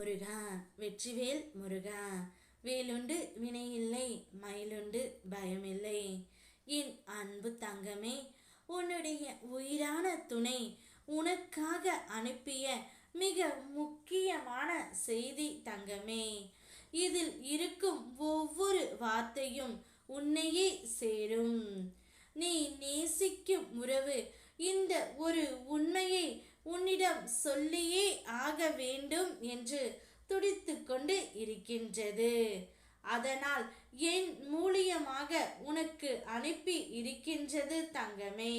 முருகா வெற்றிவேல் முருகா. வேலுண்டு வினையில்லை, மயிலுண்டு பயமில்லை. என் அன்பு தங்கமே, உன்னுடைய உயிரான துணை உனக்காக அனுப்பிய மிக முக்கியமான செய்தி தங்கமே. இதில் இருக்கும் ஒவ்வொரு வார்த்தையும் உன்னையே சேரும். நீ நேசிக்கும் உறவு இந்த ஒரு உண்மையை உன்னிடம் சொல்லியே ஆக வேண்டும் என்று துடித்து கொண்டு இருக்கின்றது. அதனால் என் மூலியமாக உனக்கு அனுப்பி இருக்கின்றது தங்கமே.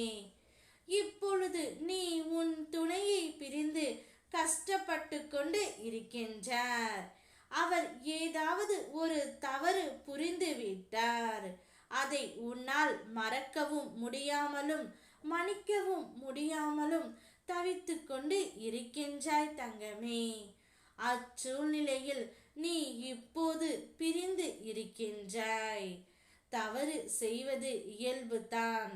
இப்பொழுது நீ உன் துணையை பிரிந்து கஷ்டப்பட்டு கொண்டு இருக்கின்றார். அவர் ஏதாவது ஒரு தவறு புரிந்து விட்டார். அதை உன்னால் மறக்கவும் முடியாமலும் மன்னிக்கவும் முடியாமலும் தவித்து கொண்டு இருக்கின்றாய் தங்கமே. அச்சூழ்நிலையில் நீ இப்போது பிரிந்து இருக்கின்றாய். தவறு செய்வது இயல்புதான்.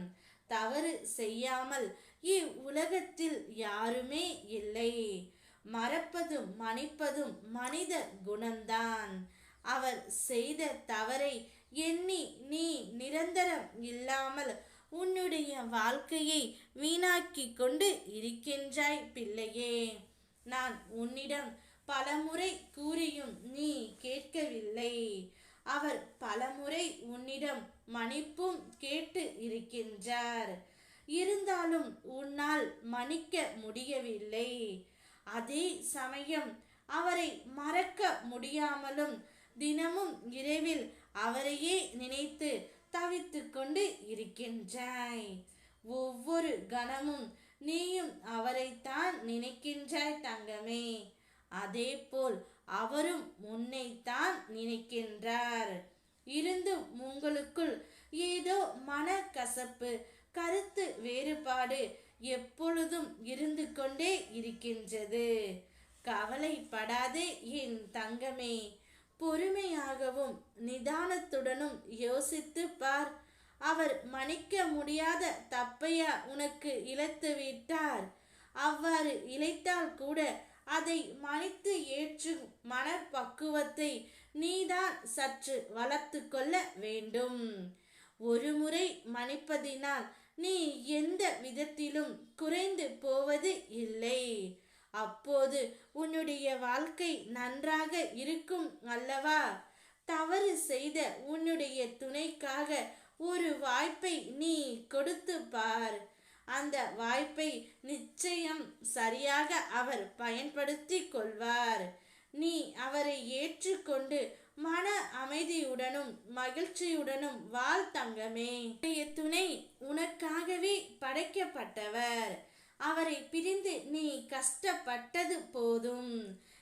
தவறு செய்யாமல் இவ்வுலகத்தில் யாருமே இல்லை. மறப்பதும் மன்னிப்பதும் மனித குணம்தான். அவர் செய்த தவறை எண்ணி நீ நிரந்தரம் இல்லாமல் உன்னுடைய வாழ்க்கையை வீணாக்கி கொண்டு இருக்கின்றாய் பிள்ளையே. நான் உன்னிடம் பலமுறை கூறியும் நீ கேட்கவில்லை. அவர் பலமுறை உன்னிடம் மன்னிப்பும் கேட்டு இருக்கின்றார். இருந்தாலும் உன்னால் மன்னிக்க முடியவில்லை. அதே சமயம் அவரை மறக்க முடியாமலும் தினமும் இரவில் அவரையே நினைத்து தவித்து கொண்டு இருக்கின்றாய். ஒவ்வொரு கணமும் நீயும் அவரைத்தான் நினைக்கின்றாய் தங்கமே. அதே போல் அவரும் உன்னைத்தான் நினைக்கின்றார். இருந்தும் உங்களுக்குள் ஏதோ மனக்கசப்பு, கருத்து வேறுபாடு எப்பொழுதும் இருந்து கொண்டே இருக்கின்றது. கவலைப்படாதே என் தங்கமே. பொறுமையாகவும் நிதானத்துடனும் யோசித்து பார். அவர் மன்னிக்க முடியாத தப்பையா உனக்கு இழைத்து விட்டார்? அவ்வாறு இழைத்தால் கூட அதை மன்னித்து ஏற்றும் மனப்பக்குவத்தை நீதான் சற்று வளர்த்து கொள்ள வேண்டும். ஒரு முறை மன்னிப்பதினால் நீ எந்த விதத்திலும் குறைந்து போவது இல்லை. அப்போது உன்னுடைய வாழ்க்கை நன்றாக இருக்கும் அல்லவா? தவறு செய்த உன்னுடைய துணைக்காக ஒரு வாய்ப்பை நீ கொடுத்து பார். அந்த வாய்ப்பை நிச்சயம் சரியாக அவர் பயன்படுத்தி கொள்வார். நீ அவரை ஏற்றுக்கொண்டு மன அமைதியுடனும் மகிழ்ச்சியுடனும் வாழ் தங்கமே. துணை உனக்காகவே படைக்கப்பட்டவர். அவரை பிரிந்து நீ கஷ்டப்பட்டது போதும்.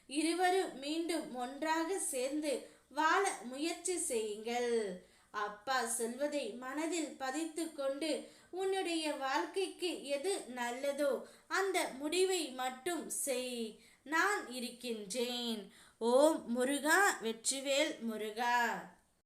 இருவரும் மீண்டும் ஒன்றாக சேர்ந்து வாழ முயற்சி செய்யுங்கள். அப்பா சொல்வதை மனதில் பதித்து கொண்டு உன்னுடைய வாழ்க்கைக்கு எது நல்லதோ அந்த முடிவை மட்டும் செய். நான் இருக்கின்றேன். ஓம் முருகா வெற்றிவேல் முருகா.